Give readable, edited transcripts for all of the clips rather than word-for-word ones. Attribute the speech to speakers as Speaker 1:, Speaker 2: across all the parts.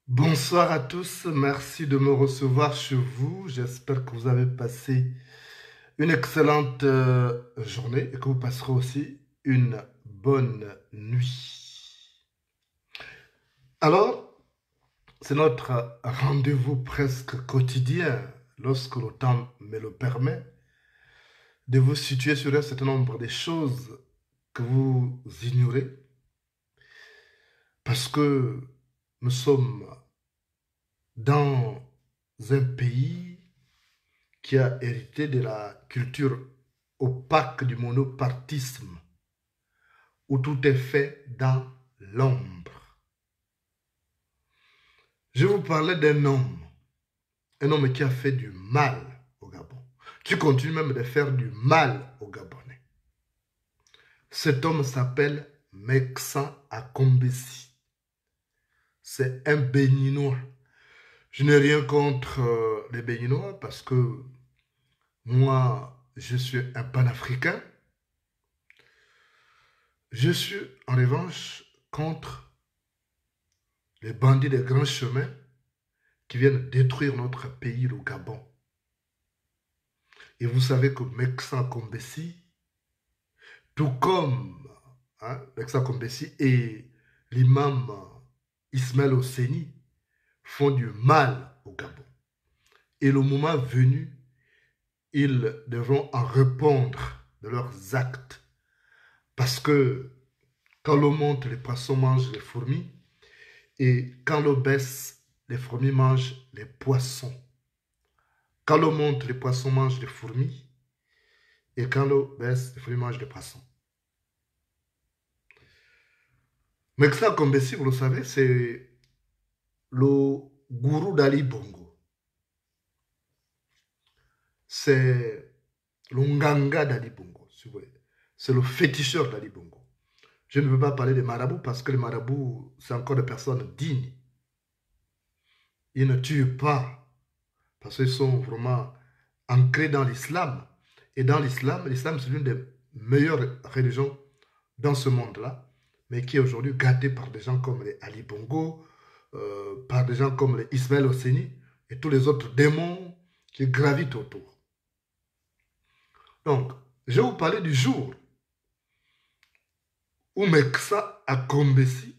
Speaker 1: Bonsoir à tous, merci de me recevoir chez vous. J'espère que vous avez passé une excellente journée et que vous passerez aussi une bonne nuit. Alors, c'est notre rendez-vous presque quotidien, lorsque le temps me le permet, de vous situer sur un certain nombre de choses que vous ignorez, parce que nous sommes dans un pays qui a hérité de la culture opaque du monopartisme, où tout est fait dans l'ombre. Je vous parlais d'un homme qui a fait du mal au Gabon, qui continue même de faire du mal aux Gabonais. Cet homme s'appelle Meksan Akombesi. C'est un Béninois. Je n'ai rien contre les Béninois parce que moi, je suis un panafricain. Je suis en revanche contre les bandits des grands chemins qui viennent détruire notre pays, le Gabon. Et vous savez que Meksan Akombesi, tout comme Meksan Akombesi et l'imam Ismaël Oseni, font du mal au Gabon. Et le moment venu, ils devront en répondre de leurs actes. Parce que quand l'eau monte, les poissons mangent les fourmis. Et quand l'eau baisse, les fourmis mangent les poissons. Quand l'eau monte, les poissons mangent les fourmis. Et quand l'eau baisse, les fourmis mangent les poissons. Meksan Akombesi, vous le savez, c'est le gourou d'Ali Bongo. C'est le nganga d'Ali Bongo, si vous voulez. C'est le féticheur d'Ali Bongo. Je ne veux pas parler des marabouts parce que les marabouts, c'est encore des personnes dignes. Ils ne tuent pas parce qu'ils sont vraiment ancrés dans l'islam. Et dans l'islam, c'est l'une des meilleures religions dans ce monde-là, mais qui est aujourd'hui gâtée par des gens comme les Ali Bongo, par des gens comme les Ismaël Oseni et tous les autres démons qui gravitent autour. Donc, je vais vous parler du jour où Meksan Akombesi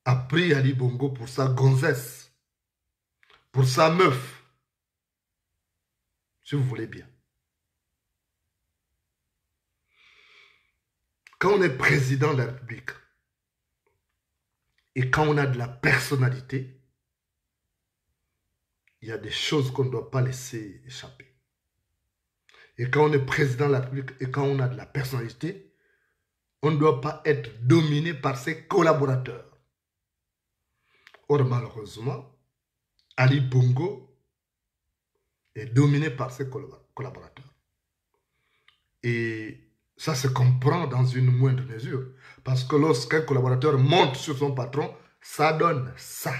Speaker 1: a pris Ali Bongo pour sa gonzesse, pour sa meuf. si vous voulez bien. Quand on est président de la République et quand on a de la personnalité, il y a des choses qu'on ne doit pas laisser échapper. Et quand on est président de la République et quand on a de la personnalité, on ne doit pas être dominé par ses collaborateurs. Or, malheureusement, Ali Bongo est dominé par ses collaborateurs. Et ça se comprend dans une moindre mesure. Parce que lorsqu'un collaborateur monte sur son patron, ça donne ça.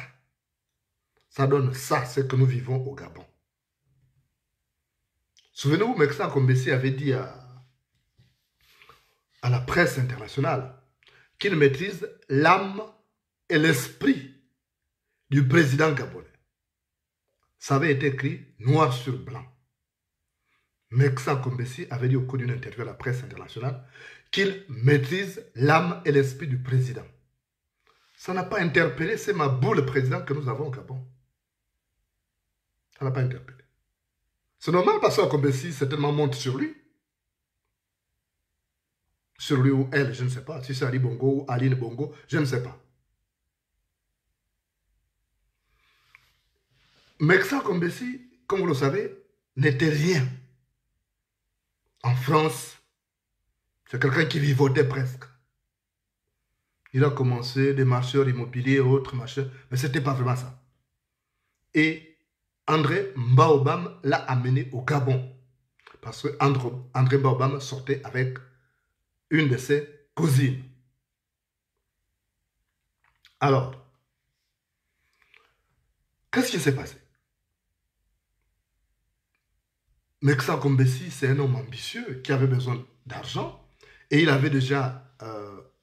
Speaker 1: Ça donne ça, ce que nous vivons au Gabon. Souvenez-vous, Meksa Kombesi avait dit à la presse internationale qu'il maîtrise l'âme et l'esprit du président gabonais. Ça avait été écrit noir sur blanc. Meksa Kombesi avait dit au cours d'une interview à la presse internationale qu'il maîtrise l'âme et l'esprit du président. Ça n'a pas interpellé, c'est ma boule président que nous avons au Gabon. Ça n'a pas interpellé. C'est normal parce que Kombesi certainement monte sur lui. Sur lui ou elle, je ne sais pas. Si c'est Ali Bongo ou Aline Bongo, je ne sais pas. Meksa Kombesi, comme vous le savez, n'était rien. En France, c'est quelqu'un qui vivotait presque. Il a commencé des marcheurs immobiliers et autres marcheurs, mais ce n'était pas vraiment ça. Et André Mbaobam l'a amené au Gabon. Parce que André Mbaobam sortait avec une de ses cousines. Alors, qu'est-ce qui s'est passé? Meksa Kombesi, c'est un homme ambitieux qui avait besoin d'argent et il avait déjà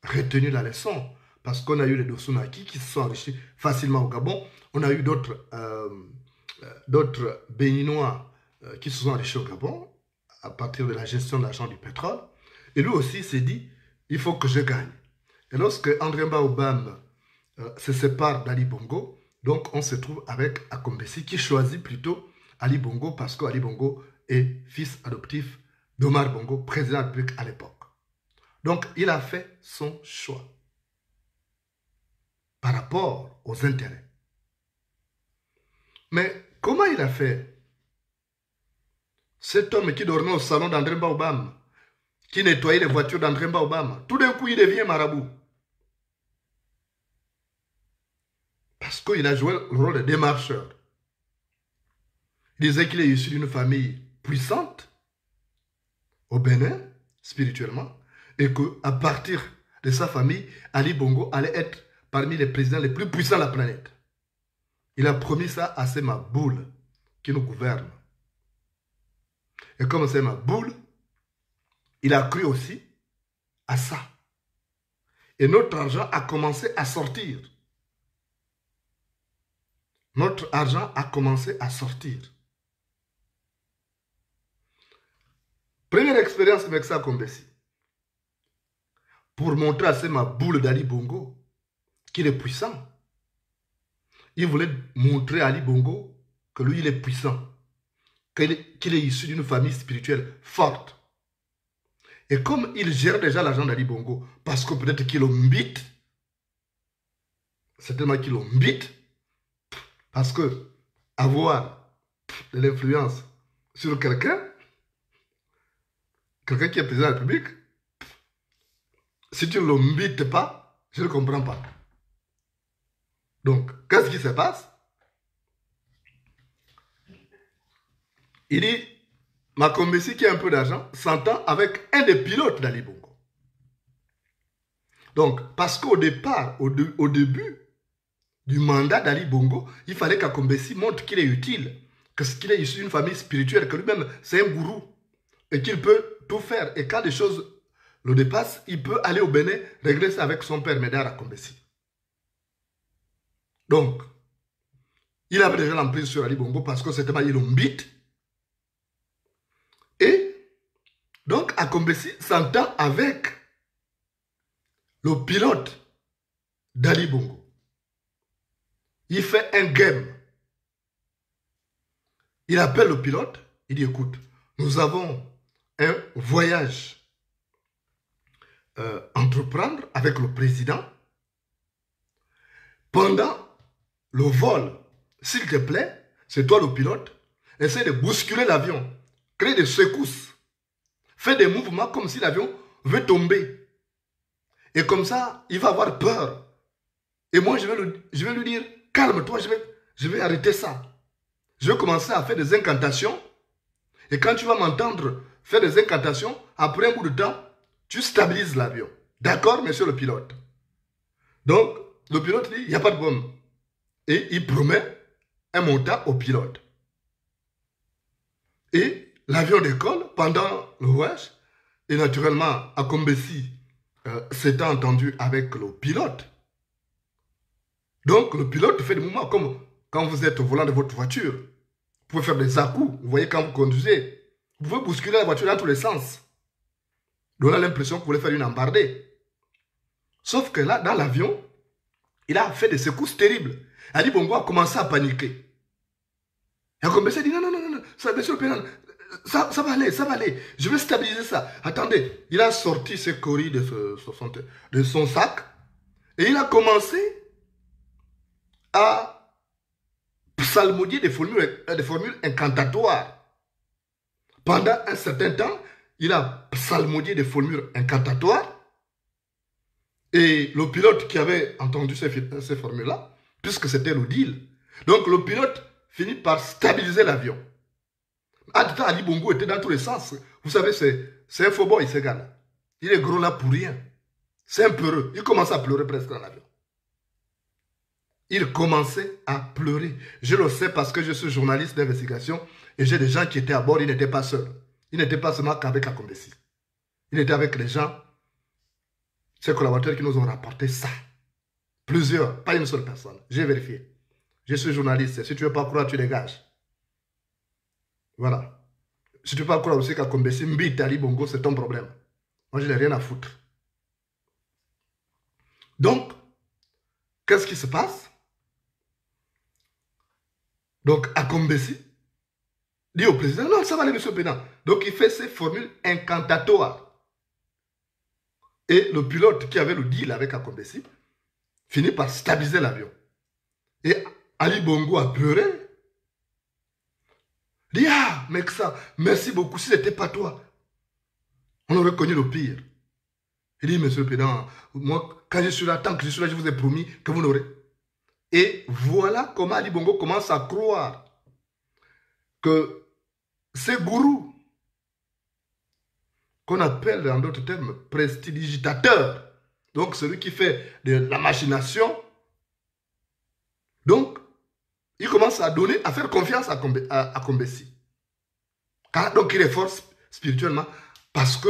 Speaker 1: retenu la leçon parce qu'on a eu les Dossunaki qui se sont enrichis facilement au Gabon. On a eu d'autres Béninois qui se sont enrichis au Gabon à partir de la gestion de l'argent du pétrole. Et lui aussi s'est dit, il faut que je gagne. Et lorsque André Mbaobam se sépare d'Ali Bongo, donc on se trouve avec Akombesi qui choisit plutôt Ali Bongo parce qu'Ali Bongo est fils adoptif d'Omar Bongo, président de la République à l'époque. Donc il a fait son choix par rapport aux intérêts. Mais comment il a fait? Cet homme qui dormait au salon d'André Mbaobam, qui nettoyait les voitures d'André Mbaobam, tout d'un coup il devient marabout. Parce qu'il a joué le rôle de démarcheur. Il disait qu'il est issu d'une famille puissante au Bénin, spirituellement, et qu'à partir de sa famille, Ali Bongo allait être parmi les présidents les plus puissants de la planète. Il a promis ça à ses maboules qui nous gouvernent. Et comme c'est maboule, il a cru aussi à ça. Et notre argent a commencé à sortir. Notre argent a commencé à sortir. Première expérience avec ça, Kombesi. Pour montrer à ces maboules d'Ali Bongo qu'il est puissant. Il voulait montrer à Ali Bongo que lui, il est puissant. Qu'il est issu d'une famille spirituelle forte. Et comme il gère déjà l'argent d'Ali Bongo, parce que peut-être qu'il l'embite, c'est tellement qu'il l'embite, parce que avoir de l'influence sur quelqu'un qui est président de la République, si tu ne l'embites pas, je ne comprends pas. Donc, qu'est-ce qui se passe? Il dit, Makombesi qui a un peu d'argent s'entend avec un des pilotes d'Ali Bongo. Donc, parce qu'au départ, au début du mandat d'Ali Bongo, il fallait qu'Akombesi montre qu'il est utile, qu'il est issu d'une famille spirituelle, que lui-même c'est un gourou et qu'il peut tout faire. Et quand les choses le dépassent, il peut aller au Bénin, régler ça avec son père Médard Akombesi. Donc, il avait déjà l'emprise sur Ali Bongo parce que c'était il l'embite. Et donc, Akombesi s'entend avec le pilote d'Ali Bongo. Il fait un game. Il appelle le pilote Il dit, écoute, nous avons un voyage entreprendre avec le président. Pendant le vol, s'il te plaît, c'est toi le pilote, essaie de bousculer l'avion, crée des secousses, fais des mouvements comme si l'avion veut tomber. Et comme ça, il va avoir peur. Et moi, je vais lui dire, calme-toi, je vais arrêter ça. Je vais commencer à faire des incantations. Et quand tu vas m'entendre faire des incantations, après un bout de temps, tu stabilises l'avion. D'accord, monsieur le pilote? Donc, le pilote dit, il n'y a pas de problème. Et il promet un montant au pilote. Et l'avion décolle pendant le voyage. Et naturellement, Akombesi s'est entendu avec le pilote. Donc, le pilote fait des mouvements comme quand vous êtes au volant de votre voiture. Vous pouvez faire des à-coups. Vous voyez quand vous conduisez. Vous pouvez bousculer la voiture dans tous les sens. On a l'impression que vous voulez faire une embardée. Sauf que là, dans l'avion, il a fait des secousses terribles. Ali Bongo a commencé à paniquer. Et Akombesi a dit non, monsieur le président, ça va aller, ça va aller. Je vais stabiliser ça. Attendez, il a sorti ses coris de son sac et il a commencé à psalmodier des formules incantatoires. Pendant un certain temps, il a psalmodié des formules incantatoires. Et le pilote qui avait entendu ces formules-là, puisque c'était le deal, donc le pilote finit par stabiliser l'avion. À tout temps, Ali Bongo était dans tous les sens. Vous savez, c'est un faux boy, ce gars-là. Il est gros là pour rien. C'est un peureux. Il commence à pleurer presque dans l'avion. Il commençait à pleurer. Je le sais parce que je suis journaliste d'investigation et j'ai des gens qui étaient à bord, ils n'étaient pas seuls. Ils n'étaient pas seulement qu'avec Akombesi. Il était avec les gens, ces collaborateurs qui nous ont rapporté ça. Plusieurs, pas une seule personne. J'ai vérifié. Je suis journaliste. Si tu ne veux pas croire, tu dégages. Voilà. Si tu ne veux pas croire aussi qu'Akombesi mbite Ali Bongo, c'est ton problème. Moi, je n'ai rien à foutre. Donc, qu'est-ce qui se passe? Donc, Akombesi dit au président, non, ça va aller, monsieur le président. Donc, il fait ses formules incantatoires. Et le pilote qui avait le deal avec Akombesi finit par stabiliser l'avion. Et Ali Bongo a pleuré. Il dit, ah, mec, ça, merci beaucoup. Si ce n'était pas toi, on aurait connu le pire. Il dit, monsieur le président, moi, quand je suis là, tant que je suis là, je vous ai promis que vous n'aurez. Et voilà comment Ali Bongo commence à croire que ces gourous, qu'on appelle en d'autres termes prestidigitateurs, donc celui qui fait de la machination, donc il commence à donner, à faire confiance à Akombesi. Donc il est fort spirituellement parce que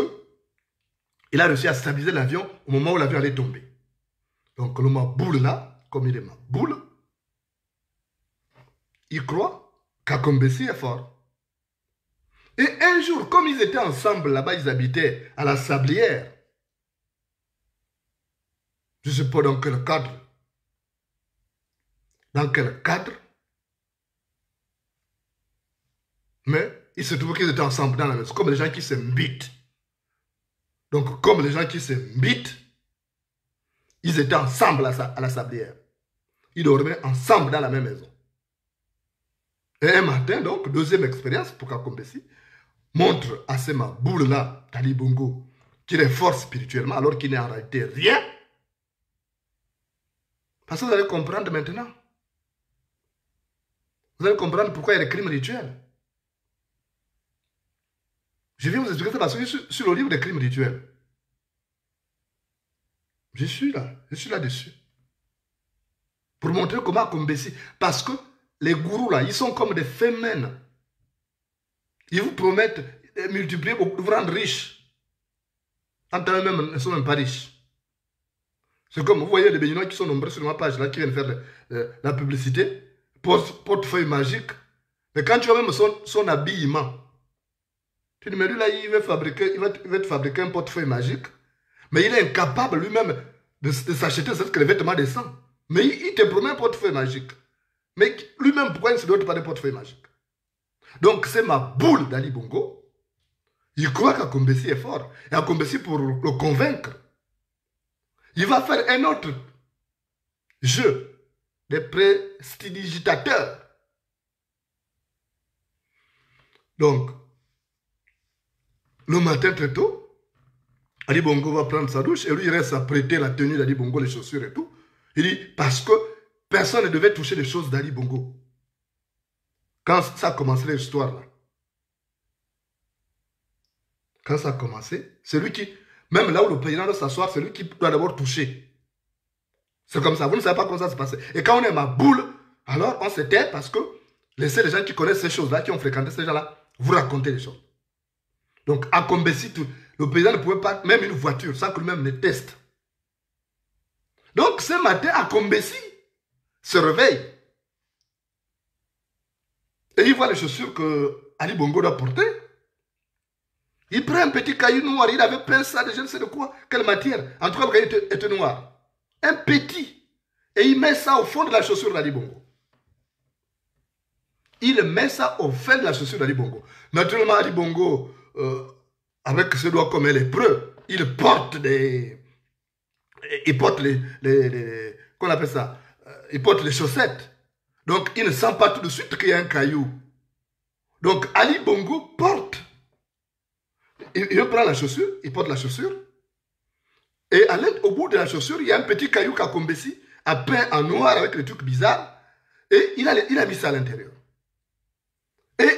Speaker 1: il a réussi à stabiliser l'avion au moment où l'avion allait tomber. Donc le Maboule là, comme il est Maboule, il croit qu'Akombesi est fort. Et un jour, comme ils étaient ensemble là-bas, ils habitaient à la Sablière. Je ne sais pas dans quel cadre. Dans quel cadre. Mais il se trouve qu'ils étaient ensemble dans la maison, comme les gens qui s'imbitent. Donc, comme les gens qui s'imbitent, ils étaient ensemble à la Sablière. Ils dormaient ensemble dans la même maison. Et un matin, donc, deuxième expérience pour Akombesi, montre à ces maboules-là, Ali Bongo, qu'il est fort spirituellement, alors qu'il n'est en réalité rien. Parce que vous allez comprendre maintenant. Vous allez comprendre pourquoi il y a des crimes rituels. Je viens vous expliquer ça parce que je suis sur le livre des crimes rituels. Je suis là-dessus. Pour montrer comment Akombesi, parce que les gourous là, ils sont comme des femmes. Ils vous promettent de multiplier, de vous rendre riche. En temps même, ils ne sont même pas riches. C'est comme, vous voyez les Béninois qui sont nombreux sur ma page là, qui viennent faire la publicité, portefeuille magique. Mais quand tu vois même son habillement, tu dis, mais lui là, il va te fabriquer un portefeuille magique, mais il est incapable lui-même de s'acheter que les vêtements décents. Mais il te promet un portefeuille magique. Mais lui-même, pourquoi il ne se dote pas de portefeuille magique? Donc c'est ma boule d'Ali Bongo. Il croit qu'Akombesi est fort. Et Akombesi, pour le convaincre, il va faire un autre jeu des prestidigitateurs. Donc, le matin très tôt, Ali Bongo va prendre sa douche et lui il reste à prêter la tenue d'Ali Bongo, les chaussures et tout. Il dit, parce que personne ne devait toucher les choses d'Ali Bongo. Quand ça a commencé l'histoire là. Quand ça a commencé, c'est lui qui, même là où le président doit s'asseoir, c'est lui qui doit d'abord toucher. C'est comme ça, vous ne savez pas comment ça se passe. Et quand on est ma boule, alors on se tait parce que laissez les gens qui connaissent ces choses-là, qui ont fréquenté ces gens-là, vous raconter les choses. Donc à Kombesi, le président ne pouvait pas, même une voiture, sans que lui-même ne teste. Donc ce matin, à Kombesi se réveille. Et il voit les chaussures que Ali Bongo doit porter. Il prend un petit caillou noir, il avait peint ça de je ne sais de quoi, quelle matière. En tout cas, le caillou était noir. Un petit. Et il met ça au fond de la chaussure d'Ali Bongo. Il met ça au fond de la chaussure d'Ali Bongo. Naturellement, Ali Bongo, avec ses doigts comme un lépreux, il porte des... Il porte qu'on appelle ça? Il porte les chaussettes. Donc, il ne sent pas tout de suite qu'il y a un caillou. Donc, Ali Bongo porte. Il prend la chaussure, il porte la chaussure. Et au bout de la chaussure, il y a un petit caillou qu'Akombesi a peint en noir avec des trucs bizarres. Et il a mis ça à l'intérieur. Et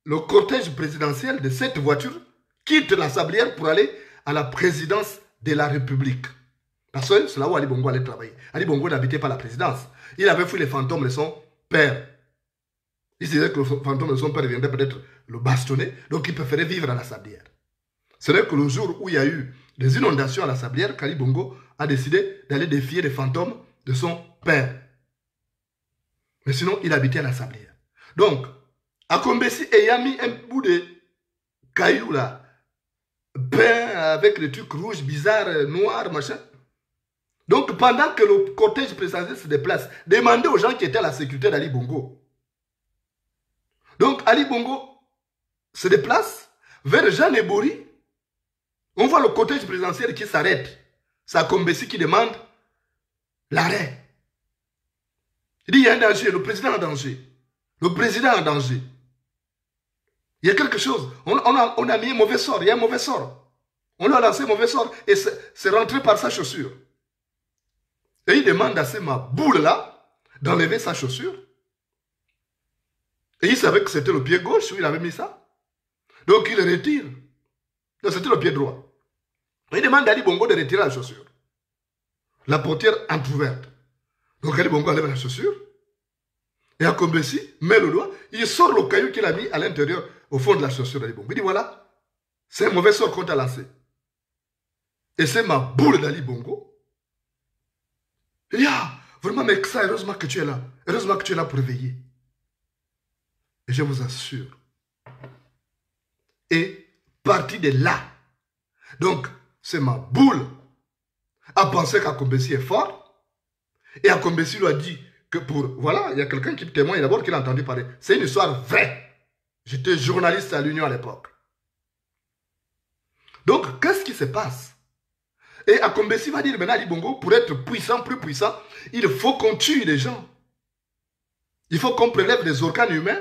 Speaker 1: le cortège présidentiel de cette voiture quitte la Sablière pour aller à la présidence de la République. Parce que c'est là où Ali Bongo allait travailler. Ali Bongo n'habitait pas la présidence. Il avait fui les fantômes de son père. Il se disait que le fantôme de son père viendrait peut-être le bastonner. Donc il préférait vivre à la Sablière. Ce n'est que le jour où il y a eu des inondations à la Sablière qu'Ali Bongo a décidé d'aller défier les fantômes de son père. Mais sinon, il habitait à la Sablière. Donc, Akombesi ayant mis un bout de caillou là, peint avec des trucs rouges, bizarres, noirs, machin. Donc, pendant que le cortège présidentiel se déplace, demandez aux gens qui étaient à la sécurité d'Ali Bongo. Donc, Ali Bongo se déplace vers Jean Ebori. On voit le cortège présidentiel qui s'arrête. C'est Akombesi qui demande l'arrêt. Il dit, il y a un danger, le président est en danger. Le président est en danger. Il y a quelque chose. On a mis un mauvais sort, il y a un mauvais sort. On lui a lancé un mauvais sort et c'est rentré par sa chaussure. Et il demande à ce ma boule là d'enlever sa chaussure. Et il savait que c'était le pied gauche où il avait mis ça. Donc il le retire. Donc c'était le pied droit. Il demande à Ali Bongo de retirer la chaussure. La portière entrouverte. Donc Ali Bongo enlève la chaussure. Et Akombesi met le doigt. Il sort le caillou qu'il a mis à l'intérieur, au fond de la chaussure d'Ali Bongo. Il dit voilà, c'est un mauvais sort qu'on t'a lancé. Et c'est ma boule d'Ali Bongo. Il dit ah, vraiment, mais ça, heureusement que tu es là. Heureusement que tu es là pour veiller. Et je vous assure. Et parti de là. Donc, c'est ma boule a pensé qu'Akombesi est fort. Et Akombesi lui a dit que pour... Voilà, il y a quelqu'un qui témoigne d'abord qu'il a entendu parler. C'est une histoire vraie. J'étais journaliste à l'Union à l'époque. Donc, qu'est-ce qui se passe? Et Akombesi va dire maintenant Ali Bongo, pour être puissant, plus puissant, il faut qu'on tue les gens. Il faut qu'on prélève des organes humains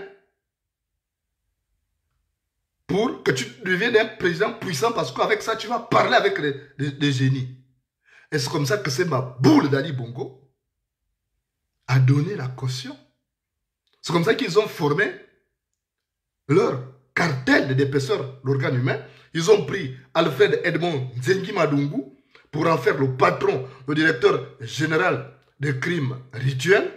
Speaker 1: pour que tu deviennes un président puissant parce qu'avec ça, tu vas parler avec les génies. Et c'est comme ça que c'est ma boule d'Ali Bongo a donné la caution. C'est comme ça qu'ils ont formé leur cartel d'épaisseur d'organes humains. Ils ont pris Alfred Edmond Nzengi Madungu pour en faire le patron, le directeur général des crimes rituels.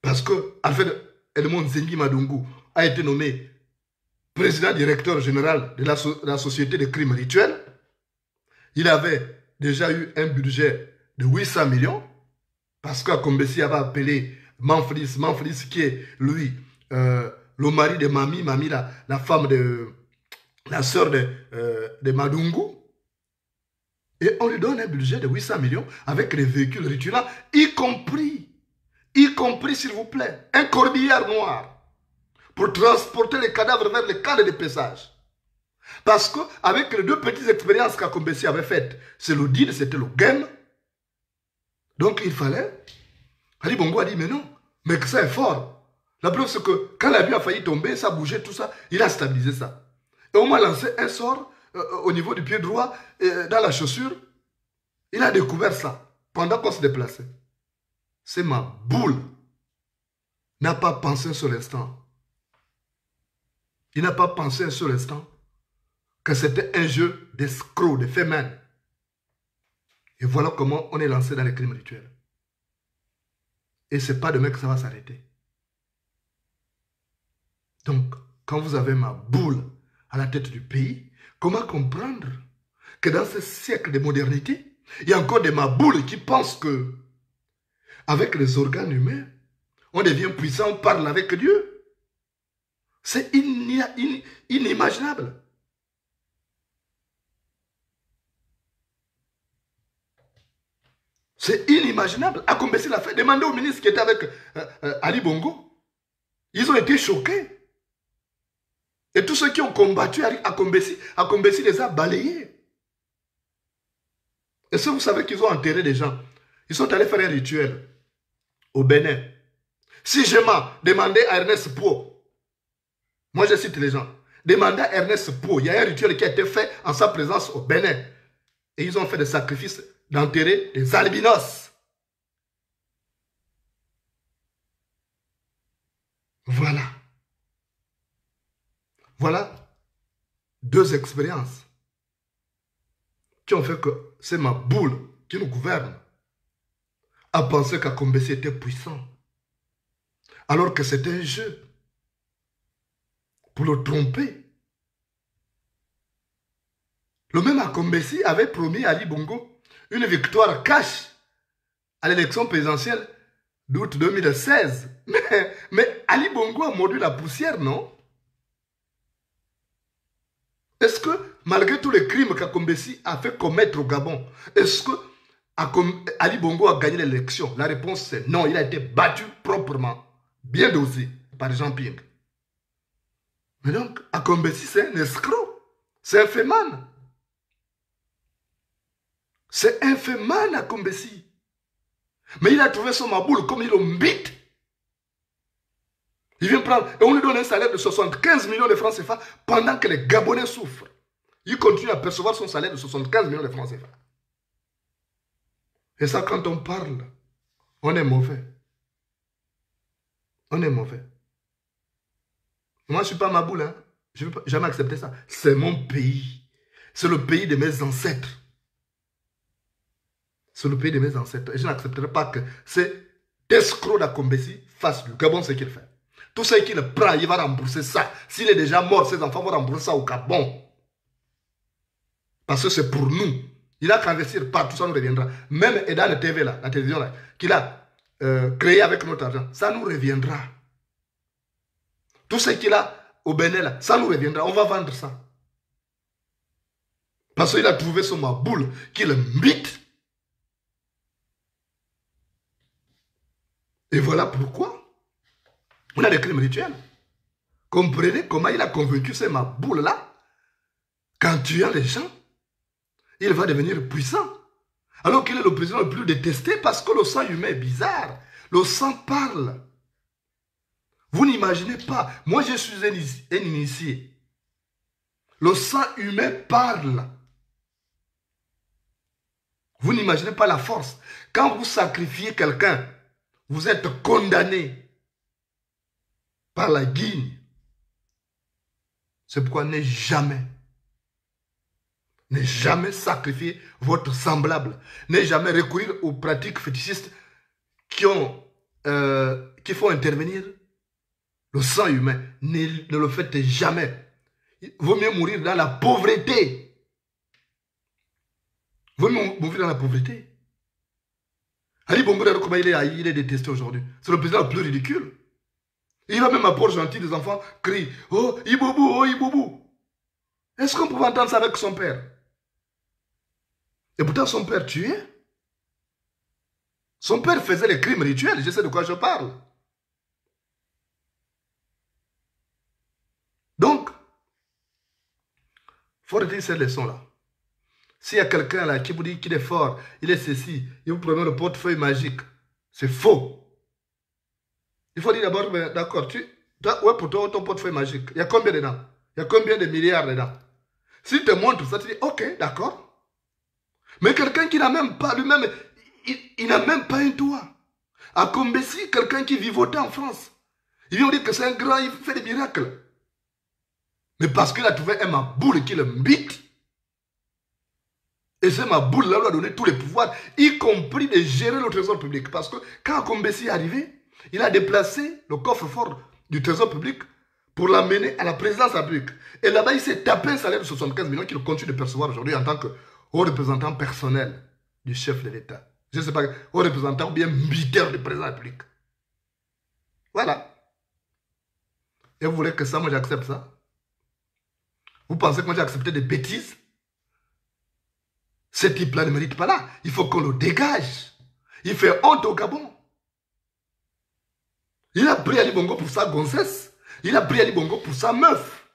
Speaker 1: Parce que Alfred Edmond Nzengi Madungu a été nommé président directeur général de la société de crimes rituels. Il avait déjà eu un budget de 800 millions parce qu'Akombesi avait appelé Manflis qui est lui, le mari de Mami, la femme de la sœur de Madungu. Et on lui donne un budget de 800 millions avec les véhicules rituels, y compris y compris, s'il vous plaît, un corbillard noir pour transporter les cadavres vers les camps de dépaissage. Parce qu'avec les deux petites expériences qu'Akombesi avait faites, c'est l'Odine, c'était le game. Donc il fallait. Ali Bongo a dit, mais non, mais que ça est fort. La preuve, c'est que quand l'avion a failli tomber, ça bougeait, tout ça, il a stabilisé ça. Et on m'a lancé un sort au niveau du pied droit, dans la chaussure. Il a découvert ça pendant qu'on se déplaçait. C'est ma boule. N'a pas pensé un seul instant. Il n'a pas pensé un seul instant que c'était un jeu d'escrocs, de féminin. Et voilà comment on est lancé dans les crimes rituels. Et ce n'est pas demain que ça va s'arrêter. Donc, quand vous avez ma boule à la tête du pays, comment comprendre que dans ce siècle de modernité, il y a encore des maboules qui pensent que, avec les organes humains, on devient puissant, on parle avec Dieu. C'est inimaginable. C'est inimaginable. Akombesi l'a fait. Demandez au ministre qui était avec Ali Bongo. Ils ont été choqués. Et tous ceux qui ont combattu Akombesi, Akombesi les a balayés. Et si vous savez qu'ils ont enterré des gens, ils sont allés faire un rituel au Bénin. Si je m'en demandais à Ernest Pau, moi je cite les gens, demandez à Ernest Pau, il y a un rituel qui a été fait en sa présence au Bénin. Et ils ont fait des sacrifices d'enterrer des albinos. Voilà. Voilà deux expériences qui ont fait que c'est ma boule qui nous gouverne à penser qu'Akombesi était puissant. Alors que c'était un jeu pour le tromper. Le même Akombesi avait promis à Ali Bongo une victoire cash à l'élection présidentielle d'août 2016. Mais Ali Bongo a mordu la poussière, non? Est-ce que, malgré tous les crimes qu'Akombesi a fait commettre au Gabon, est-ce que Ali Bongo a gagné l'élection? La réponse c'est non, il a été battu proprement, bien dosé par Jean Ping. Mais donc, Akombesi c'est un escroc, c'est un féman. C'est un féman, Akombesi. Mais il a trouvé son maboule comme il le mbite. Il vient prendre, et on lui donne un salaire de 75 millions de francs CFA pendant que les Gabonais souffrent. Il continue à percevoir son salaire de 75 millions de francs CFA. Et ça, quand on parle, on est mauvais. On est mauvais. Moi, je ne suis pas ma boule. Hein. Je ne vais jamais accepter ça. C'est mon pays. C'est le pays de mes ancêtres. C'est le pays de mes ancêtres. Et je n'accepterai pas que ces escrocs d'Akombesi fassent du Gabon ce qu'il fait. Tout ce qu'il prend, il va rembourser ça. S'il est déjà mort, ses enfants vont rembourser ça au Gabon. Parce que c'est pour nous. Il a qu'à investir partout, ça nous reviendra. Même Edan TV, là, la télévision là, qu'il a créé avec notre argent, ça nous reviendra. Tout ce qu'il a au Bénin, là, ça nous reviendra. On va vendre ça. Parce qu'il a trouvé son maboule qu'il mbite. Et voilà pourquoi on a des crimes rituels. Comprenez comment il a convaincu ces maboules-là qu'en tuant les gens, il va devenir puissant. Alors qu'il est le président le plus détesté parce que le sang humain est bizarre. Le sang parle. Vous n'imaginez pas. Moi, je suis un initié. Le sang humain parle. Vous n'imaginez pas la force. Quand vous sacrifiez quelqu'un, vous êtes condamné par la guigne. C'est pourquoi ne jamais sacrifier votre semblable. Ne jamais recourir aux pratiques fétichistes qui font intervenir le sang humain. Ne le faites jamais. Il vaut mieux mourir dans la pauvreté. Il vaut mieux mourir dans la pauvreté. Ali Bongo, comment il est détesté aujourd'hui. C'est le président le plus ridicule. Il va même à Port-Gentil, des enfants crient « Oh, Iboubou, oh, Iboubou ». Est-ce qu'on pouvait entendre ça avec son père? Et pourtant, son père tuait. Son père faisait les crimes rituels, je sais de quoi je parle. Donc, il faut retenir cette leçon-là. S'il y a quelqu'un là qui vous dit qu'il est fort, il est ceci, il vous promet le portefeuille magique, c'est faux. Il faut dire d'abord, d'accord, ouais, pour toi, ton portefeuille magique, il y a combien dedans? Il y a combien de milliards dedans? S'il te montre ça, tu dis, ok, d'accord. Mais quelqu'un qui n'a même pas, lui-même, il n'a même pas un toit. À Combessi, quelqu'un qui vivotait en France, il vient dire que c'est un grand, il fait des miracles. Mais parce qu'il a trouvé un maboule qui le mbite, et ce maboule-là lui a donné tous les pouvoirs, y compris de gérer le trésor public. Parce que quand Combessi est arrivé, il a déplacé le coffre-fort du trésor public pour l'amener à la présidence de la République. Et là-bas, il s'est tapé un salaire de 75 millions qu'il continue de percevoir aujourd'hui en tant que haut représentant personnel du chef de l'État. Je ne sais pas, haut représentant ou bien militaire du président de la République. Voilà. Et vous voulez que ça, moi j'accepte ça? Vous pensez que moi j'ai accepté des bêtises? Ce type-là ne mérite pas là. Il faut qu'on le dégage. Il fait honte au Gabon. Il a pris Ali Bongo pour sa gonzesse. Il a pris Ali Bongo pour sa meuf.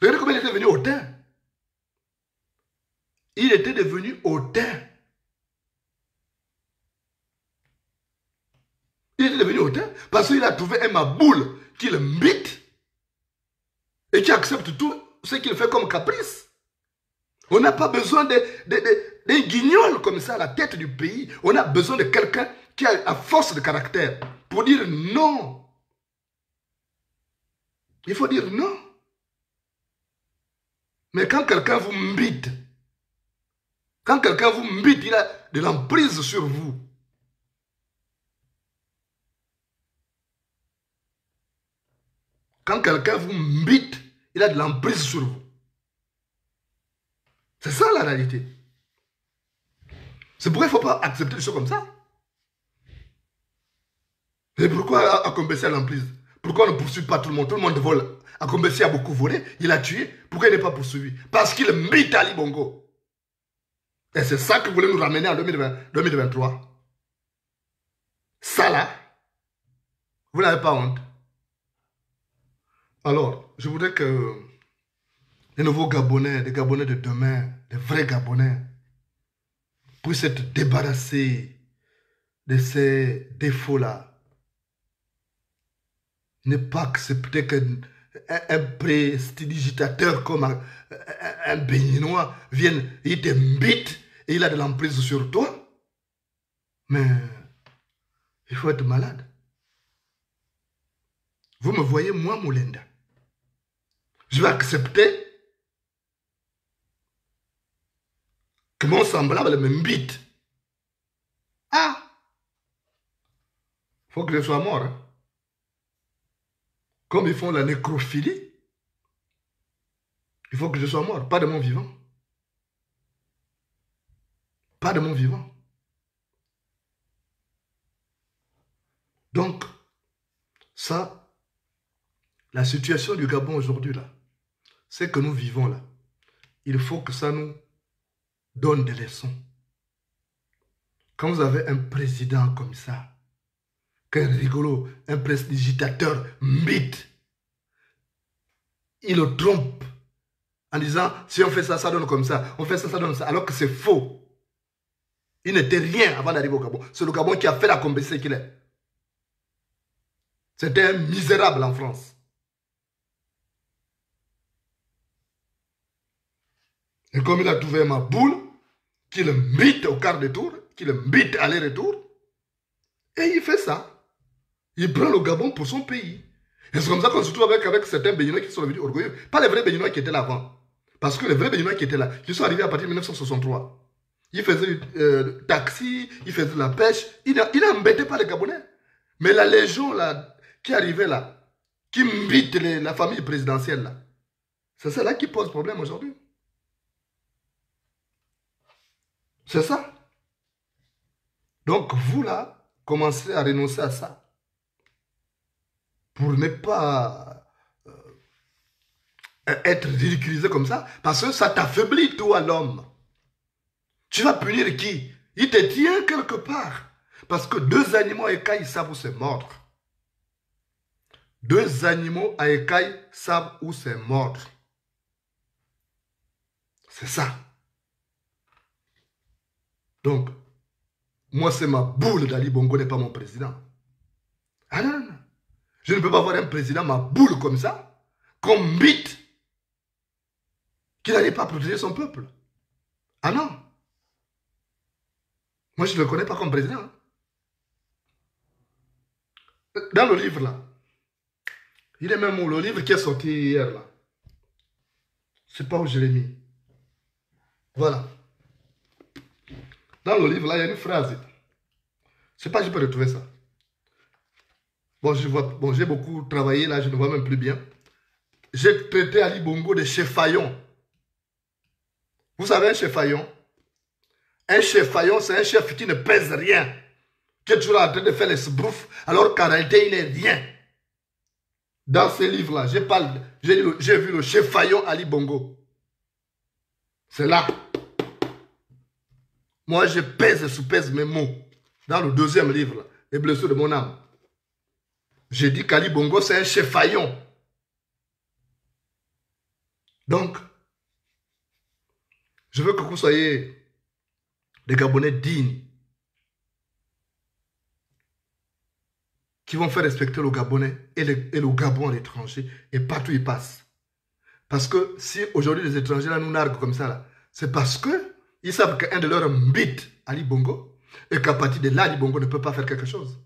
Speaker 1: Regardez comment il était devenu hautain. Il était devenu hautain. Il était devenu hautain parce qu'il a trouvé un maboule qui le mbite et qui accepte tout ce qu'il fait comme caprice. On n'a pas besoin des guignols comme ça à la tête du pays. On a besoin de quelqu'un qui a la force de caractère pour dire non. Il faut dire non. Mais quand quelqu'un vous mbite, il a de l'emprise sur vous. Quand quelqu'un vous mbite, il a de l'emprise sur vous. C'est ça la réalité. C'est pourquoi il ne faut pas accepter des choses comme ça. Et pourquoi Akombessi a l'emprise? Pourquoi on ne poursuit pas tout le monde? Tout le monde vole. Akombessi a beaucoup volé, il a tué. Pourquoi il n'est pas poursuivi? Parce qu'il mbite Ali Bongo. Et c'est ça que vous voulez nous ramener en 2023. Ça là, vous n'avez pas honte. Alors, je voudrais que les nouveaux Gabonais, les Gabonais de demain, les vrais Gabonais, puissent être débarrassés de ces défauts-là. Ne pas accepter qu'un prestidigitateur comme un Béninois vienne, il te mbite et il a de l'emprise sur toi. Mais il faut être malade. Vous me voyez, moi, Moulenda. Je vais accepter que mon semblable me mbite. Ah! Il faut que je sois mort. Hein? Comme ils font la nécrophilie, il faut que je sois mort, pas de mon vivant. Pas de mon vivant. Donc, ça, la situation du Gabon aujourd'hui, là, c'est que nous vivons là. Il faut que ça nous donne des leçons. Quand vous avez un président comme ça, qu'un rigolo, un prestidigitateur mbite, il le trompe en disant, si on fait ça, ça donne comme ça, on fait ça, ça donne ça, alors que c'est faux. Il n'était rien avant d'arriver au Gabon. C'est le Gabon qui a fait la Combessi qu'il est. C'était un misérable en France. Et comme il a trouvé ma boule, qui le mbite au quart de tour, qui le mbite aller-retour, et il fait ça. Il prend le Gabon pour son pays. Et c'est comme ça qu'on se trouve avec certains Béninois qui sont devenus orgueilleux. Pas les vrais Béninois qui étaient là avant. Parce que les vrais Béninois qui étaient là, qui sont arrivés à partir de 1963. Ils faisaient du taxi, ils faisaient de la pêche. Ils n'embêtaient pas les Gabonais. Mais la légion là, qui arrivait là, qui mbite la famille présidentielle là, c'est ça là qui pose problème aujourd'hui. C'est ça. Donc vous là, commencez à renoncer à ça. Pour ne pas être ridiculisé comme ça, parce que ça t'affaiblit toi l'homme. Tu vas punir qui? Il te tient quelque part. Parce que deux animaux à écailles savent où se mordre. Deux animaux à écailles savent où se mordre. C'est ça. Donc, moi, c'est ma boule d'Ali Bongo n'est pas mon président. Ah non, non, non. Je ne peux pas avoir un président, ma boule comme ça, comme bite, qui n'allait pas protéger son peuple. Ah non. Moi, je ne le connais pas comme président. Hein. Dans le livre, là, il est même où le livre qui est sorti hier, là. Je ne sais pas où je l'ai mis. Voilà. Dans le livre, là, il y a une phrase. Je ne sais pas si je peux retrouver ça. Bon, j'ai beaucoup travaillé, là, je ne vois même plus bien. J'ai traité Ali Bongo de chefaillon. Vous savez un chefaillon? Un chefaillon, c'est un chef qui ne pèse rien. Qui est toujours en train de faire les sbroufs, alors qu'en réalité, il n'est rien. Dans ce livre-là, j'ai vu le chefaillon Ali Bongo. C'est là. Moi, je pèse et sous-pèse mes mots. Dans le deuxième livre, là, Les blessures de mon âme. J'ai dit qu'Ali Bongo, c'est un chefaillon. Donc, je veux que vous soyez des Gabonais dignes, qui vont faire respecter le Gabonais et le Gabon à l'étranger, et partout ils passent. Parce que si aujourd'hui les étrangers là, nous narguent comme ça, c'est parce qu'ils savent qu'un de leurs mbits, Ali Bongo, et qu'à partir de là, Ali Bongo ne peut pas faire quelque chose.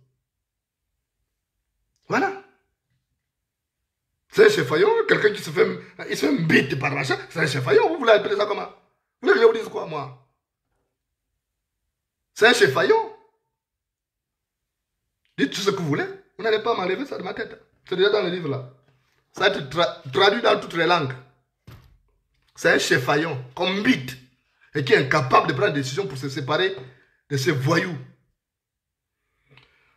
Speaker 1: Voilà. C'est un chefaillon, quelqu'un qui se fait mbit par machin, c'est un chefaillon, vous voulez appeler ça comment? Vous voulez que je vous dise quoi, moi? C'est un chefaillon. Dites tout ce que vous voulez. Vous n'allez pas m'enlever ça de ma tête. C'est déjà dans le livre là. Ça a été traduit dans toutes les langues. C'est un chefaillon, comme bite, et qui est incapable de prendre des décisions pour se séparer de ces voyous.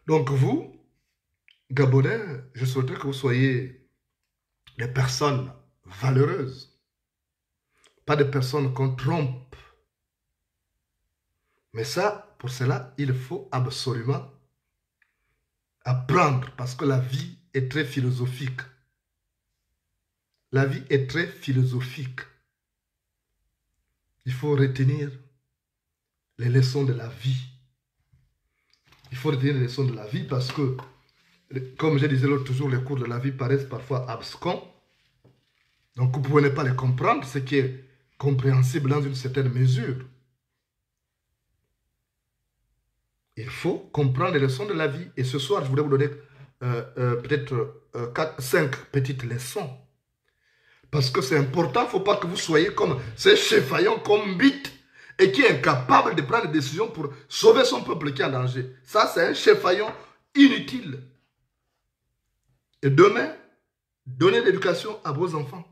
Speaker 1: Donc vous, Gabonais, je souhaiterais que vous soyez des personnes valeureuses. Pas des personnes qu'on trompe. Mais ça, pour cela, il faut absolument apprendre, parce que la vie est très philosophique. La vie est très philosophique. Il faut retenir les leçons de la vie. Il faut retenir les leçons de la vie parce que, comme je disais l'autre jour, les cours de la vie paraissent parfois abscons. Donc vous ne pouvez pas les comprendre, ce qui est compréhensible dans une certaine mesure. Il faut comprendre les leçons de la vie. Et ce soir, je voudrais vous donner peut-être 5 petites leçons. Parce que c'est important, il ne faut pas que vous soyez comme ces chefaillons, comme bite, et qui est incapable de prendre des décisions pour sauver son peuple qui est en danger. Ça, c'est un chefaillon inutile. Et demain, donnez l'éducation à vos enfants.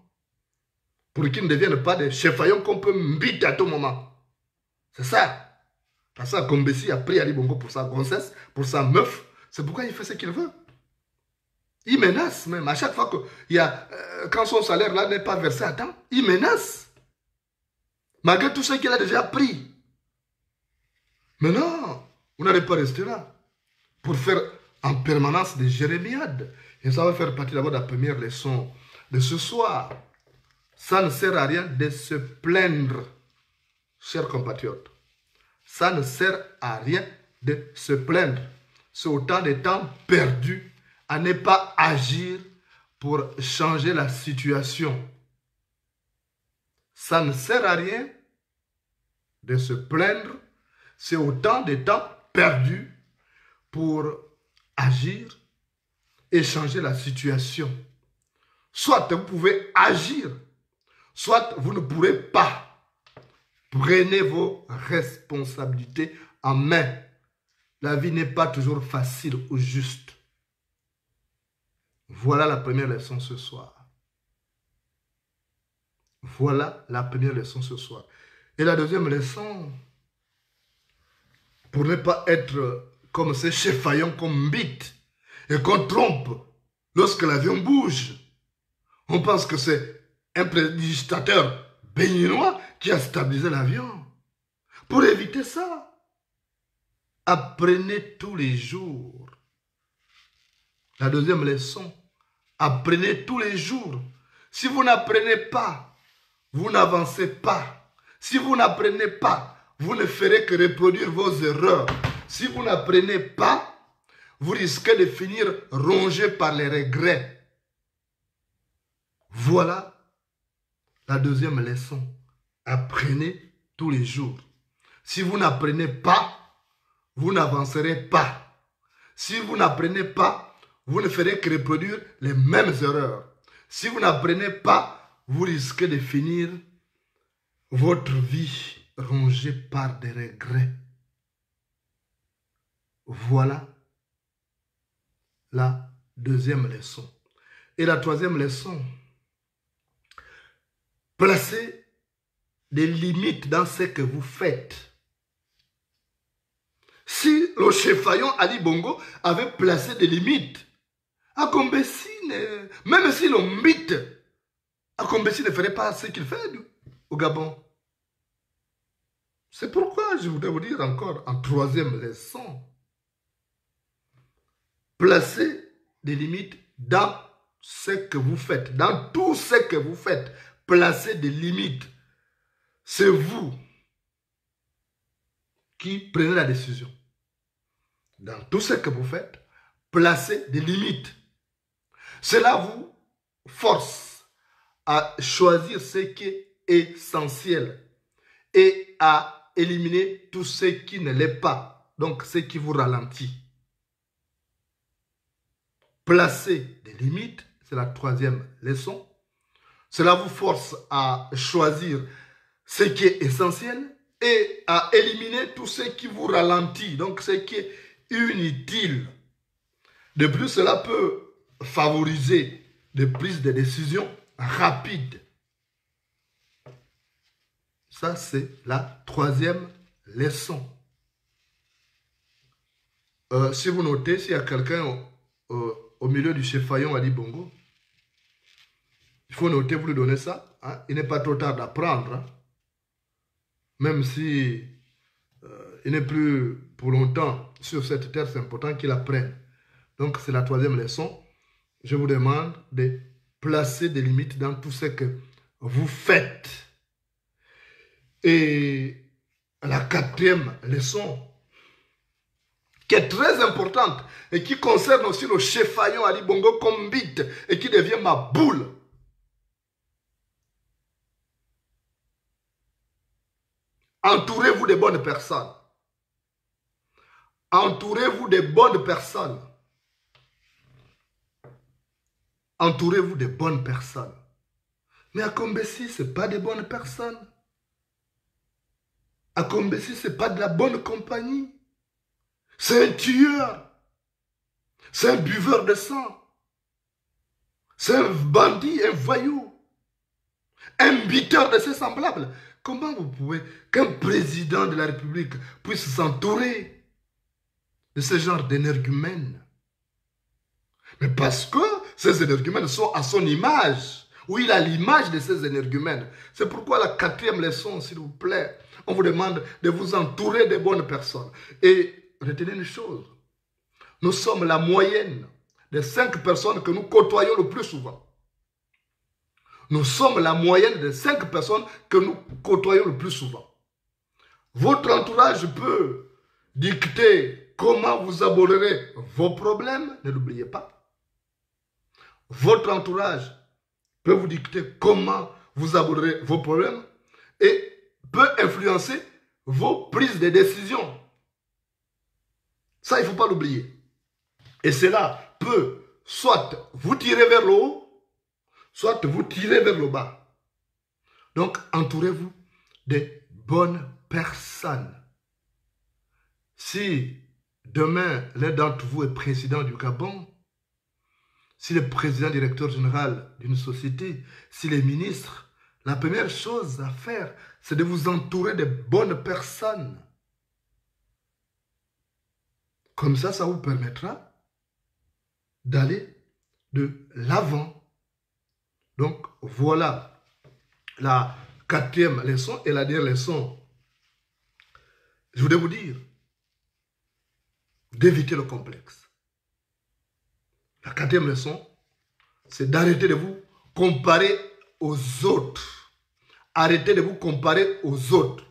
Speaker 1: Pour qu'ils ne deviennent pas des chefaillons qu'on peut mbiter à tout moment. C'est ça. Parce que Kombessi a pris Ali Bongo pour sa grossesse, pour sa meuf. C'est pourquoi il fait ce qu'il veut. Il menace même. À chaque fois quand son salaire là n'est pas versé à temps, il menace. Malgré tout ce qu'il a déjà pris. Mais non, vous n'allez pas rester là. Pour faire en permanence des jérémiades. Et ça va faire partie d'abord de la première leçon de ce soir. Ça ne sert à rien de se plaindre, chers compatriotes. Ça ne sert à rien de se plaindre. C'est autant de temps perdu à ne pas agir pour changer la situation. Ça ne sert à rien de se plaindre. C'est autant de temps perdu pour agir et changer la situation. Soit vous pouvez agir, soit vous ne pourrez pas. Prenez vos responsabilités en main. La vie n'est pas toujours facile ou juste. Voilà la première leçon ce soir. Voilà la première leçon ce soir. Et la deuxième leçon, pour ne pas être comme ces chefaillons qu'on mbite et qu'on trompe lorsque l'avion bouge. On pense que c'est un prédictateur béninois qui a stabilisé l'avion. Pour éviter ça, apprenez tous les jours. La deuxième leçon, apprenez tous les jours. Si vous n'apprenez pas, vous n'avancez pas. Si vous n'apprenez pas, vous ne ferez que reproduire vos erreurs. Si vous n'apprenez pas, vous risquez de finir rongé par les regrets. Voilà la deuxième leçon. Apprenez tous les jours. Si vous n'apprenez pas, vous n'avancerez pas. Si vous n'apprenez pas, vous ne ferez que reproduire les mêmes erreurs. Si vous n'apprenez pas, vous risquez de finir votre vie rongée par des regrets. Voilà la deuxième leçon. Et la troisième leçon, placez des limites dans ce que vous faites. Si le chef-faillon Ali Bongo avait placé des limites, Akombesi, même si l'on mythe, Akombesi ne ferait pas ce qu'il fait au Gabon. C'est pourquoi je voudrais vous dire encore en troisième leçon, placez des limites dans ce que vous faites, dans tout ce que vous faites. Placez des limites. C'est vous qui prenez la décision. Dans tout ce que vous faites, placez des limites. Cela vous force à choisir ce qui est essentiel et à éliminer tout ce qui ne l'est pas, donc ce qui vous ralentit. Placez des limites, c'est la troisième leçon. Cela vous force à choisir ce qui est essentiel et à éliminer tout ce qui vous ralentit, donc ce qui est inutile. De plus, cela peut favoriser des prises de décision rapides. Ça, c'est la troisième leçon. Si vous notez, s'il y a quelqu'un au milieu du chef-faillon Ali Bongo, il faut noter, vous lui donnez ça. Hein? Il n'est pas trop tard d'apprendre. Hein? Même si il n'est plus pour longtemps sur cette terre, c'est important qu'il apprenne. Donc, c'est la troisième leçon. Je vous demande de placer des limites dans tout ce que vous faites. Et la quatrième leçon, qui est très importante et qui concerne aussi le chef-faillon Ali Bongo comme bite et qui devient ma boule. Entourez-vous de bonnes personnes. Entourez-vous de bonnes personnes. Entourez-vous de bonnes personnes. Mais Akombesi, ce n'est pas de bonnes personnes. Akombesi, ce n'est pas de la bonne compagnie. C'est un tueur. C'est un buveur de sang. C'est un bandit, un voyou. Un biteur de ses semblables. Comment vous pouvez qu'un président de la République puisse s'entourer de ce genre d'énergumènes? Mais parce que ces énergumènes sont à son image. Ou il a l'image de ces énergumènes. C'est pourquoi la quatrième leçon, s'il vous plaît, on vous demande de vous entourer de bonnes personnes. Et retenez une chose. Nous sommes la moyenne des 5 personnes que nous côtoyons le plus souvent. Nous sommes la moyenne des 5 personnes que nous côtoyons le plus souvent. Votre entourage peut dicter comment vous aborderez vos problèmes, ne l'oubliez pas. Votre entourage peut vous dicter comment vous aborderez vos problèmes et peut influencer vos prises de décision. Ça, il ne faut pas l'oublier. Et cela peut soit vous tirer vers le haut, soit vous tirer vers le bas. Donc, entourez-vous de bonnes personnes. Si demain, l'un d'entre vous est président du Gabon, s'il est président directeur général d'une société, s'il est ministre, la première chose à faire, c'est de vous entourer de bonnes personnes. Comme ça, ça vous permettra d'aller de l'avant. Donc, voilà la quatrième leçon et la dernière leçon je voudrais vous dire d'éviter le complexe. La quatrième leçon, c'est d'arrêter de vous comparer aux autres. Arrêtez de vous comparer aux autres.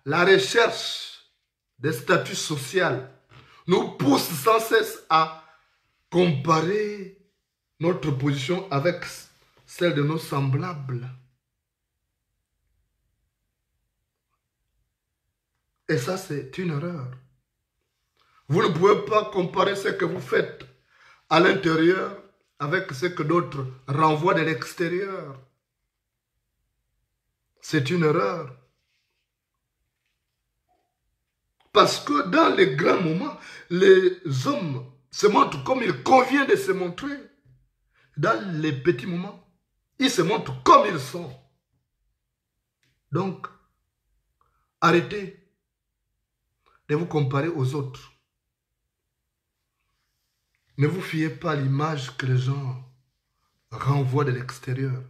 Speaker 1: La recherche des statuts sociaux nous pousse sans cesse à comparer notre position avec celle de nos semblables. Et ça, c'est une erreur. Vous ne pouvez pas comparer ce que vous faites à l'intérieur avec ce que d'autres renvoient de l'extérieur. C'est une erreur. Parce que dans les grands moments, les hommes se montrent comme il convient de se montrer. Dans les petits moments, ils se montrent comme ils sont. Donc, arrêtez de vous comparer aux autres. Ne vous fiez pas à l'image que les gens renvoient de l'extérieur.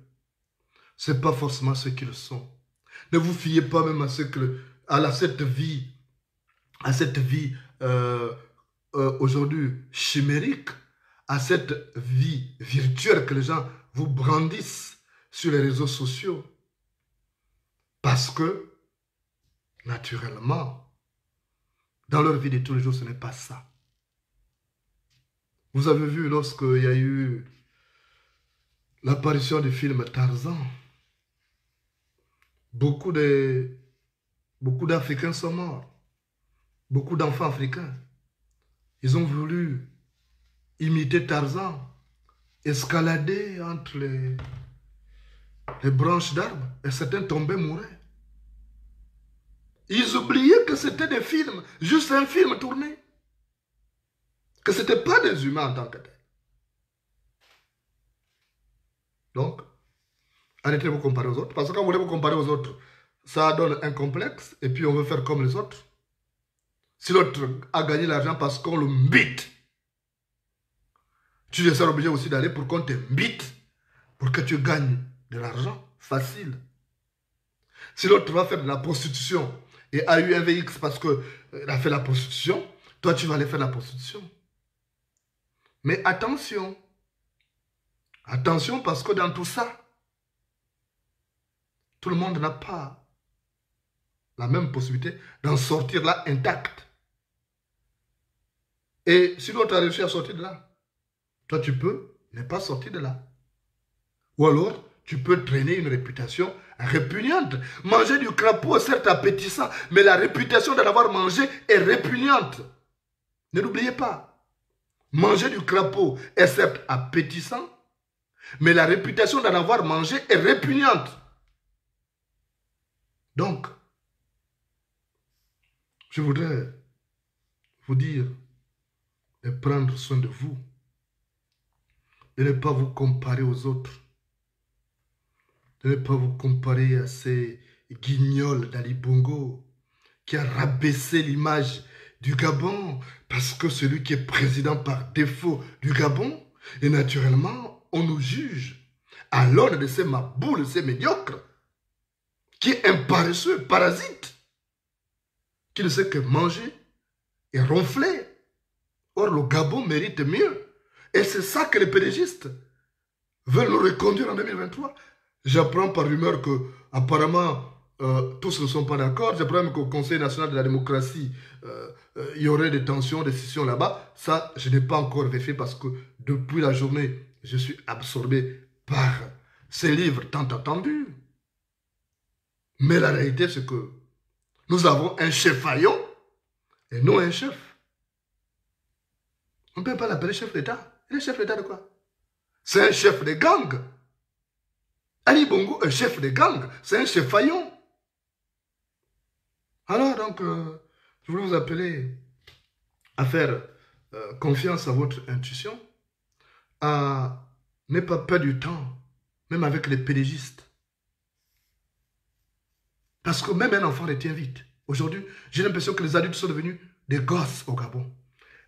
Speaker 1: Ce n'est pas forcément ce qu'ils sont. Ne vous fiez pas même à cette vie aujourd'hui chimérique, à cette vie virtuelle que les gens vous brandissent sur les réseaux sociaux. Parce que, naturellement, dans leur vie de tous les jours, ce n'est pas ça. Vous avez vu lorsqu'il y a eu l'apparition du film Tarzan, beaucoup d'Africains sont morts. Beaucoup d'enfants africains. Ils ont voulu imiter Tarzan, escalader entre les branches d'arbres, et certains tombaient, mouraient. Ils oubliaient que c'était des films, juste un film tourné. Que ce n'était pas des humains en tant que tels. Donc, arrêtez de vous comparer aux autres. Parce que quand vous voulez vous comparer aux autres, ça donne un complexe, et puis on veut faire comme les autres. Si l'autre a gagné l'argent parce qu'on le mbite, tu seras obligé aussi d'aller pour qu'on te mbite, pour que tu gagnes de l'argent facile. Si l'autre va faire de la prostitution et a eu un VX parce qu'il a fait la prostitution, toi tu vas aller faire la prostitution. Mais attention, attention parce que dans tout ça, tout le monde n'a pas la même possibilité d'en sortir là intact. Et si l'autre a réussi à sortir de là, toi tu peux ne pas sortir de là. Ou alors, tu peux traîner une réputation répugnante. Manger du crapaud est certes appétissant, mais la réputation d'en avoir mangé est répugnante. Ne l'oubliez pas. Manger du crapaud est certes appétissant, mais la réputation d'en avoir mangé est répugnante. Donc, je voudrais vous dire de prendre soin de vous, de ne pas vous comparer aux autres, de ne pas vous comparer à ces guignols d'Ali Bongo qui a rabaissé l'image du Gabon parce que celui qui est président par défaut du Gabon, et naturellement, on nous juge à l'aune de ces maboules, ces médiocres, qui est un paresseux, parasite, qui ne sait que manger et ronfler. Or, le Gabon mérite mieux. Et c'est ça que les pédégistes veulent nous reconduire en 2023. J'apprends par rumeur que, apparemment, tous ne sont pas d'accord. J'apprends même qu'au Conseil national de la démocratie, il y aurait des tensions, des scissions là-bas. Ça, je n'ai pas encore vérifié parce que depuis la journée, je suis absorbé par ces livres tant attendus. Mais la réalité, c'est que nous avons un chef faillon et non un chef. On ne peut pas l'appeler chef d'État. Il est chef d'État de quoi? C'est un chef de gang. Ali Bongo, un chef de gang, c'est un chef faillon. Alors donc, je voulais vous appeler à faire confiance à votre intuition, à ne pas perdre du temps, même avec les pédégistes. Parce que même un enfant retient vite. Aujourd'hui, j'ai l'impression que les adultes sont devenus des gosses au Gabon.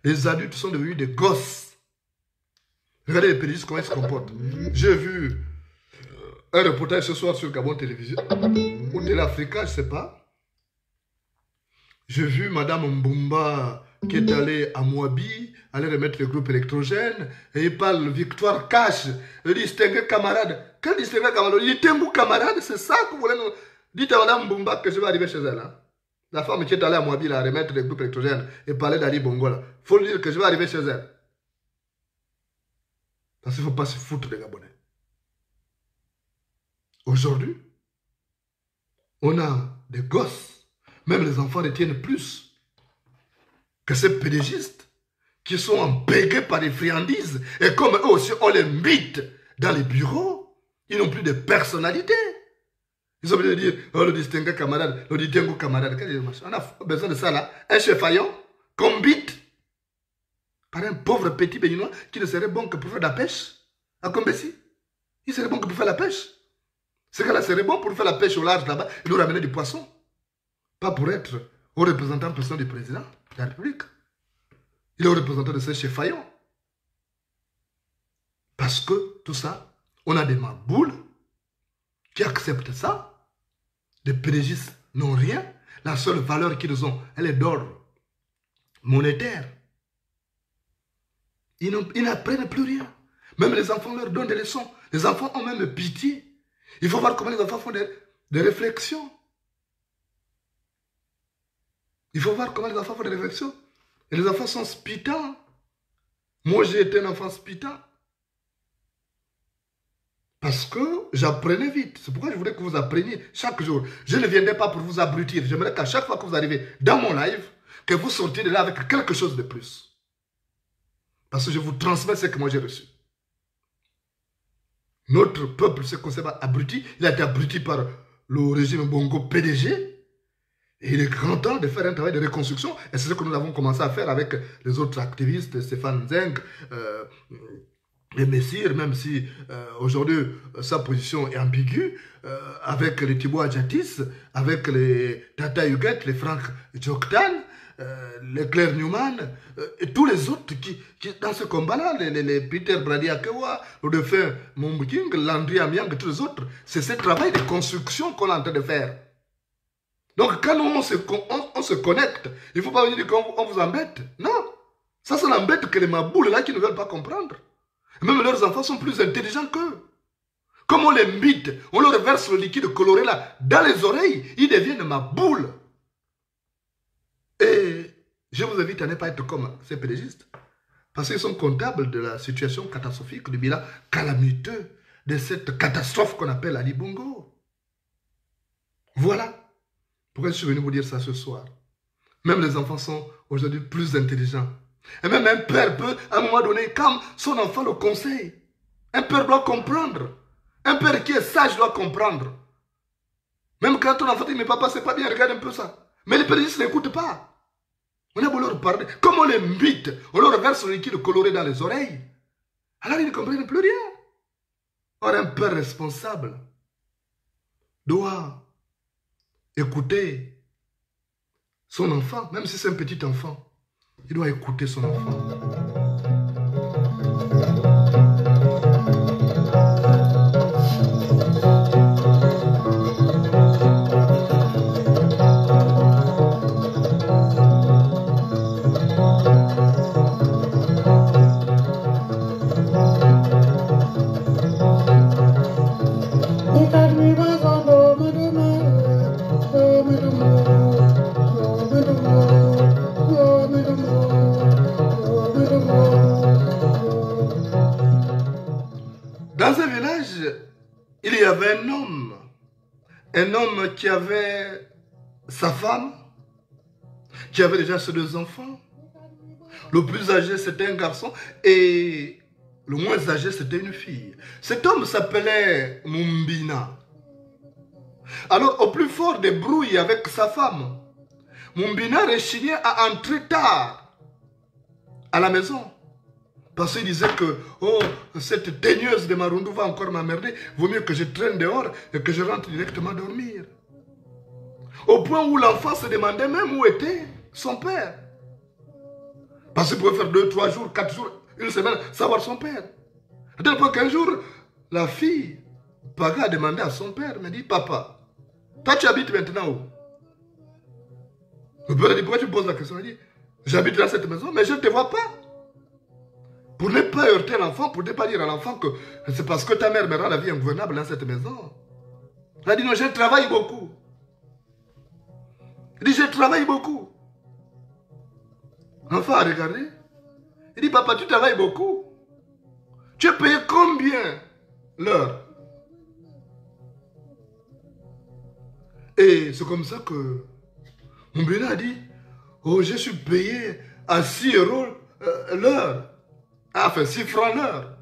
Speaker 1: Les adultes sont devenus des gosses. Regardez les pédégistes, comment ils se comportent. J'ai vu un reportage ce soir sur Gabon Télévision, ou Télé Africa, je ne sais pas. J'ai vu Madame Mbumba qui est allée à Moabi, aller remettre le groupe électrogène, et il parle victoire cash, il distingue camarade. Quel distingue camarade? Il dit Tengu camarade, c'est ça que vous voulez nous... Dites à Madame Mbumba que je vais arriver chez elle. Hein? La femme qui est allée à Moabi, là, remettre le groupe électrogène et parler d'Ali Bongo, il faut lui dire que je vais arriver chez elle. Parce qu'il ne faut pas se foutre des Gabonais. Aujourd'hui, on a des gosses, même les enfants retiennent plus que ces pédégistes qui sont embêtés par des friandises. Et comme eux aussi, on les mythe dans les bureaux, ils n'ont plus de personnalité. Ils ont besoin de dire, oh, le distingué camarade, le distingué camarade. On a besoin de ça là. Un chefaillon qu'on bite par un pauvre petit béninois qui ne serait bon que pour faire de la pêche à Combessi. Il serait bon que pour faire la pêche. Ce gars-là serait bon pour faire la pêche au large là-bas et nous ramener du poisson. Pas pour être au représentant personnel du président de la République. Il est au représentant de ce chefaillon. Parce que tout ça, on a des maboules qui acceptent ça. Les pédégistes n'ont rien. La seule valeur qu'ils ont, elle est d'or monétaire. Ils n'apprennent plus rien. Même les enfants leur donnent des leçons. Les enfants ont même pitié. Il faut voir comment les enfants font des réflexions. Il faut voir comment les enfants font des réflexions. Et les enfants sont spitants. Moi, j'ai été un enfant spitant. Parce que j'apprenais vite. C'est pourquoi je voulais que vous appreniez chaque jour. Je ne viendrai pas pour vous abrutir. J'aimerais qu'à chaque fois que vous arrivez dans mon live, que vous sortiez de là avec quelque chose de plus. Parce que je vous transmets ce que moi j'ai reçu. Notre peuple se conserve abruti. Il a été abruti par le régime Bongo PDG. Et il est grand temps de faire un travail de reconstruction. Et c'est ce que nous avons commencé à faire avec les autres activistes, Stéphane Zeng, et Messire, même si aujourd'hui sa position est ambiguë, avec les Thibaut Adjatis, avec les Tata Huguette, les Franck Djoktan, les Claire Newman, et tous les autres qui dans ce combat-là, les Peter Brady Akewa, le défunt Mumbuking, Landry Amiang et tous les autres, c'est ce travail de construction qu'on est en train de faire. Donc quand on se connecte, il ne faut pas venir dire qu'on vous embête. Non, ça n'embête que les maboules là qui ne veulent pas comprendre. Même leurs enfants sont plus intelligents qu'eux. Comme on les mythe, on leur verse le liquide coloré là dans les oreilles, ils deviennent maboules. Et je vous invite à ne pas être comme ces pédégistes. Parce qu'ils sont comptables de la situation catastrophique, du bilan calamiteux de cette catastrophe qu'on appelle Ali Bongo. Voilà pourquoi je suis venu vous dire ça ce soir. Même les enfants sont aujourd'hui plus intelligents. Et même un père peut, à un moment donné, quand son enfant le conseille, un père doit comprendre. Un père qui est sage doit comprendre. Même quand ton enfant dit, mais papa, c'est pas bien, regarde un peu ça. Mais les pédégistes n'écoutent pas. On a beau leur parler. Comme on les mythe, on leur verse le liquide coloré dans les oreilles. Alors ils ne comprennent plus rien. Or, un père responsable doit écouter son enfant, même si c'est un petit enfant. Il doit écouter son enfant. Dans un village, il y avait un homme qui avait sa femme, qui avait déjà ses 2 enfants. Le plus âgé, c'était un garçon, et le moins âgé, c'était une fille. Cet homme s'appelait Mumbina. Alors, au plus fort des brouilles avec sa femme, Mumbina rechignait à entrer tard à la maison. Parce qu'il disait que, oh, cette teigneuse de Marundu va encore m'emmerder. Vaut mieux que je traîne dehors et que je rentre directement dormir. Au point où l'enfant se demandait même où était son père. Parce qu'il pouvait faire 2, 3 jours, 4 jours, une semaine, sans voir son père. À tel point qu'un jour, la fille, Paga, a demandé à son père, me dit, papa, toi tu habites maintenant où? Le père a dit, pourquoi tu poses la question? Il dit, j'habite dans cette maison, mais je ne te vois pas. Pour ne pas heurter l'enfant, pour ne pas dire à l'enfant que c'est parce que ta mère me rend la vie ingouvernable dans cette maison. Il a dit, non, je travaille beaucoup. Il dit, je travaille beaucoup. L'enfant a regardé. Il dit, papa, tu travailles beaucoup. Tu es payé combien l'heure? Et c'est comme ça que mon bénin a dit, oh, je suis payé à 6 € l'heure. Enfin, 6 francs l'heure.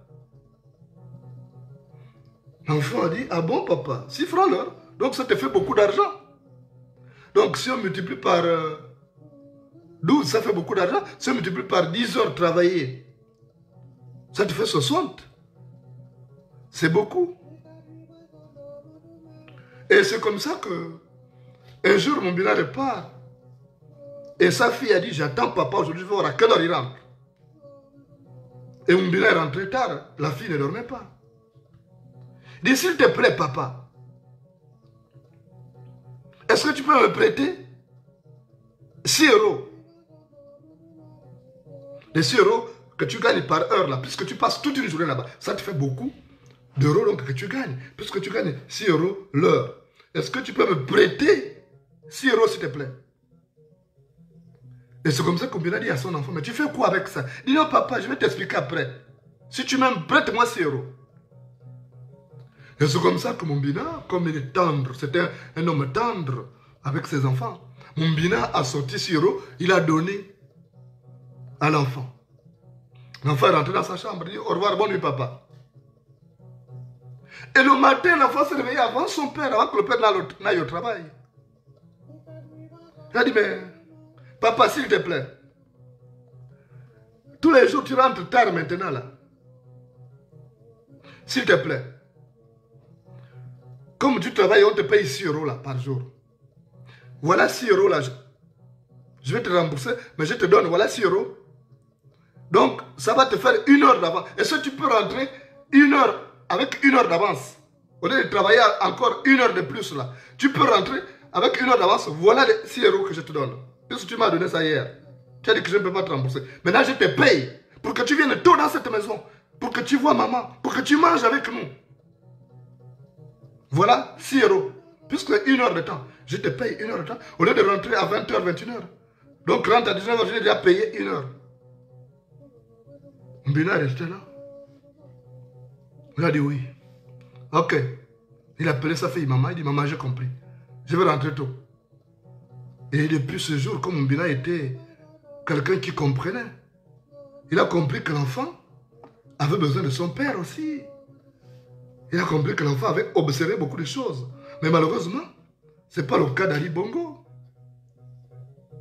Speaker 1: L'enfant a dit, ah bon papa, 6 francs l'heure. Donc ça te fait beaucoup d'argent. Donc si on multiplie par 12, ça fait beaucoup d'argent. Si on multiplie par 10 heures travaillées, ça te fait 60. C'est beaucoup. Et c'est comme ça que un jour mon bilan repart. Et sa fille a dit, j'attends papa aujourd'hui, je vais voir à quelle heure il rentre. Et mon bilan est rentré tard. La fille ne dormait pas. Il dit, s'il te plaît papa, est-ce que tu peux me prêter 6 €? Les 6 € que tu gagnes par heure là, puisque tu passes toute une journée là-bas, ça te fait beaucoup d'euros donc que tu gagnes. Puisque tu gagnes 6 € l'heure. Est-ce que tu peux me prêter 6 € s'il te plaît? Et c'est comme ça qu'on a dit à son enfant, mais tu fais quoi avec ça? Il dit non papa, je vais t'expliquer après. Si tu m'aimes, prête-moi 6 €. Et c'est comme ça que mon bina, comme il est tendre, c'était un homme tendre avec ses enfants. Mon bina a sorti 6 €, il a donné à l'enfant. L'enfant est rentré dans sa chambre, il dit au revoir, bonne nuit papa. Et le matin, l'enfant s'est réveillé avant son père, avant que le père n'aille au travail. Il a dit, mais papa, s'il te plaît, tous les jours tu rentres tard maintenant là. S'il te plaît, comme tu travailles, on te paye 6 € là par jour. Voilà 6 € là. Je vais te rembourser, mais je te donne, voilà 6 €. Donc, ça va te faire 1 heure d'avance. Et si tu peux rentrer 1 heure avec 1 heure d'avance, au lieu de travailler encore 1 heure de plus là, tu peux rentrer avec 1 heure d'avance. Voilà les 6 € que je te donne. Puisque tu m'as donné ça hier. Tu as dit que je ne peux pas te rembourser. Maintenant, je te paye pour que tu viennes tôt dans cette maison, pour que tu vois maman, pour que tu manges avec nous. Voilà 6 €. Puisque 1 heure de temps, je te paye 1 heure de temps, au lieu de rentrer à 20 h, 21 h. Donc, rentre à 19 h, je t'ai déjà payé 1 heure. Mbina est resté là. Il a dit oui. Ok. Il a appelé sa fille maman. Il dit maman, j'ai compris. Je vais rentrer tôt. Et depuis ce jour, comme Mbina était quelqu'un qui comprenait, il a compris que l'enfant avait besoin de son père aussi. Il a compris que l'enfant avait observé beaucoup de choses. Mais malheureusement, ce n'est pas le cas d'Ali Bongo.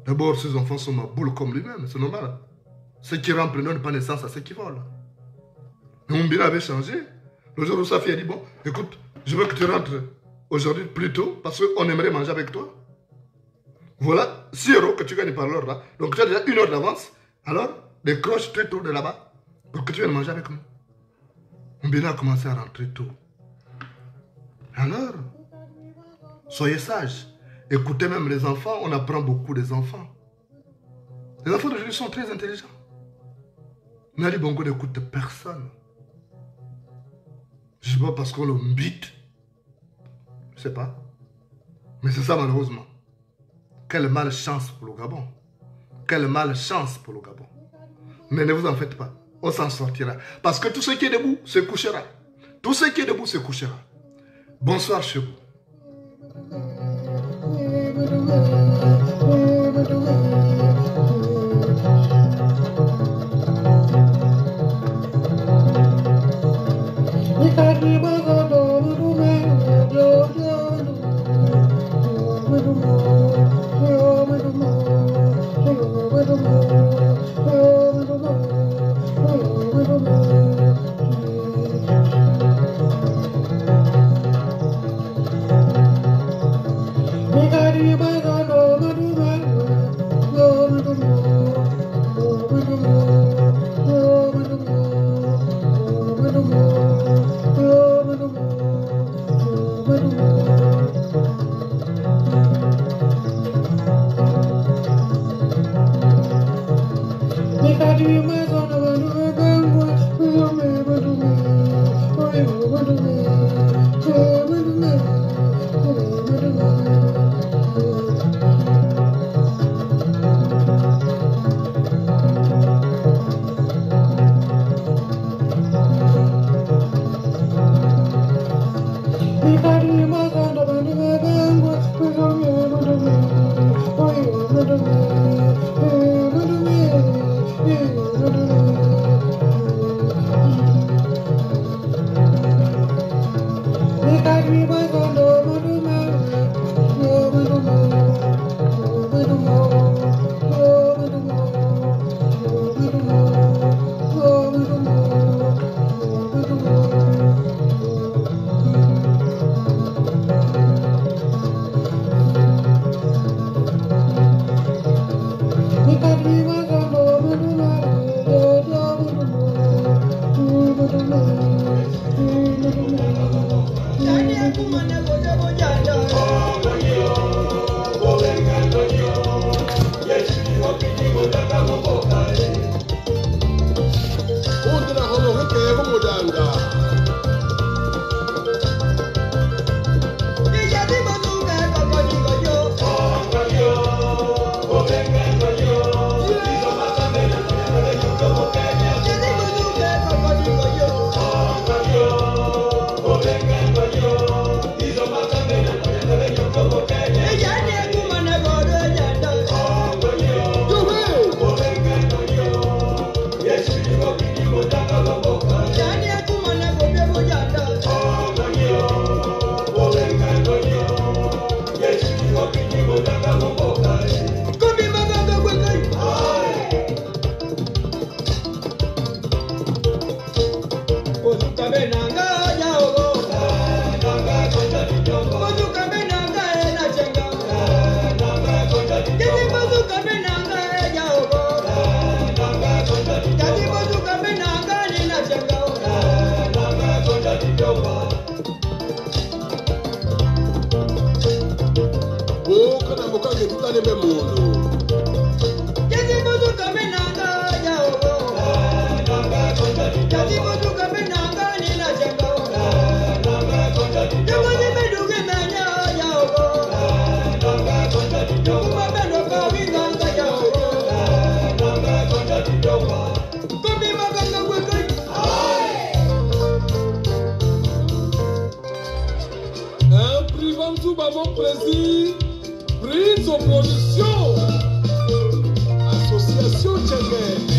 Speaker 1: D'abord, ses enfants sont ma boule comme lui-même. C'est normal. Ceux qui rentrent ne donnent pas naissance à ceux qui volent. Mais Mbina avait changé. Le jour où sa fille a dit, bon, écoute, je veux que tu rentres aujourd'hui plus tôt parce qu'on aimerait manger avec toi. Voilà 6 € que tu gagnes par l'heure là. Donc tu as déjà 1 heure d'avance. Alors, décroche très tôt de là-bas pour que tu viennes manger avec nous. Mbina a commencé à rentrer tôt. Alors, soyez sages. Écoutez même les enfants, on apprend beaucoup des enfants. Les enfants d'aujourd'hui sont très intelligents. Nali Bongo n'écoute personne. Je ne sais pas parce qu'on le mbite. Je ne sais pas. Mais c'est ça malheureusement. Quelle malchance pour le Gabon. Quelle malchance pour le Gabon. Mais ne vous en faites pas. On s'en sortira. Parce que tout ce qui est debout se couchera. Tout ce qui est debout se couchera. Bonsoir chez vous.
Speaker 2: Mon plaisir, prise en production, association Tchèque.